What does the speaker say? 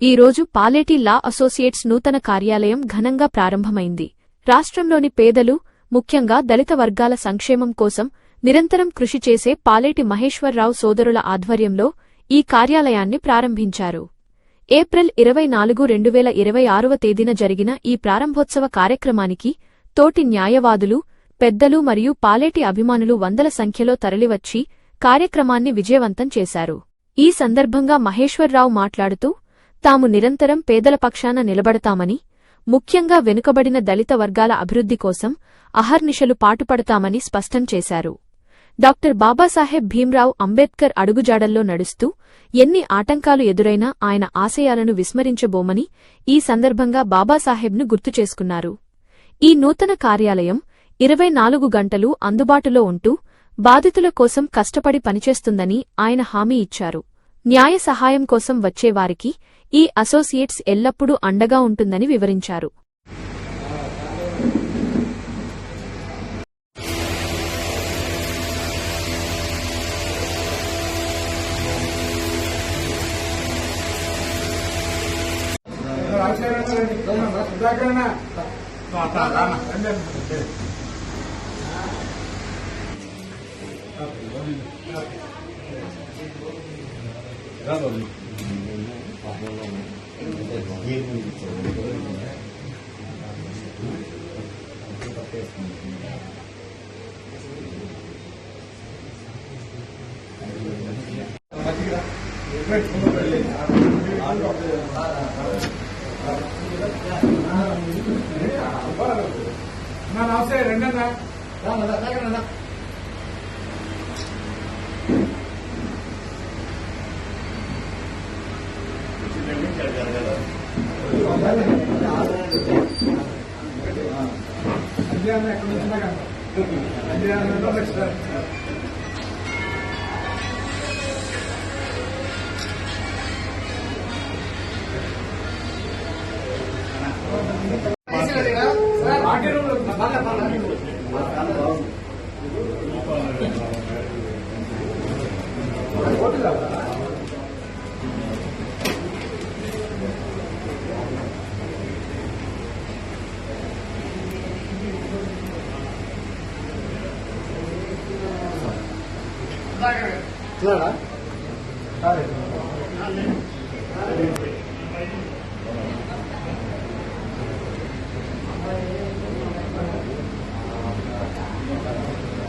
ఈ రోజు పాలేటి లా అసోసియేట్స్ నూతన కార్యాలయం ఘనంగా ప్రారంభమైంది. రాష్ట్రంలోని పేదలు, ముఖ్యంగా దళిత వర్గాల సంక్షేమం కోసం నిరంతరం కృషి చేసే పాలేటి మహేశ్వరరావు సోదరుల ఆధ్వర్యంలో ఈ కార్యాలయాన్ని ప్రారంభించారు. ఏప్రిల్ 24, 2026వ తేదీన జరిగిన ఈ ప్రారంభోత్సవ కార్యక్రమానికి తోటి న్యాయవాదులు, పెద్దలు మరియు పాలేటి అభిమానులు వందల సంఖ్యలో తరలివచ్చి కార్యక్రమాన్ని విజయవంతం చేశారు. ఈ సందర్భంగా మహేశ్వరరావు మాట్లాడుతూ, తాము నిరంతరం పేదల పక్షాన నిలబడతామని, ముఖ్యంగా వెనుకబడిన దళిత వర్గాల అభివృద్ధి కోసం అహర్నిశలు పాటుపడతామని స్పష్టం చేశారు. డాక్టర్ బాబాసాహెబ్ భీమ్రావ్ అంబేద్కర్ అడుగుజాడల్లో నడుస్తూ ఎన్ని ఆటంకాలు ఎదురైనా ఆయన ఆశయాలను విస్మరించబోమని ఈ సందర్భంగా బాబాసాహెబ్ను గుర్తుచేసుకున్నారు. ఈ నూతన కార్యాలయం 24 గంటలు అందుబాటులో ఉంటూ బాధితుల కోసం కష్టపడి పనిచేస్తుందని ఆయన హామీ ఇచ్చారు. న్యాయ సహాయం కోసం వచ్చేవారికి ఈ అసోసియేట్స్ ఎల్లప్పుడూ అండగా ఉంటుందని వివరించారు.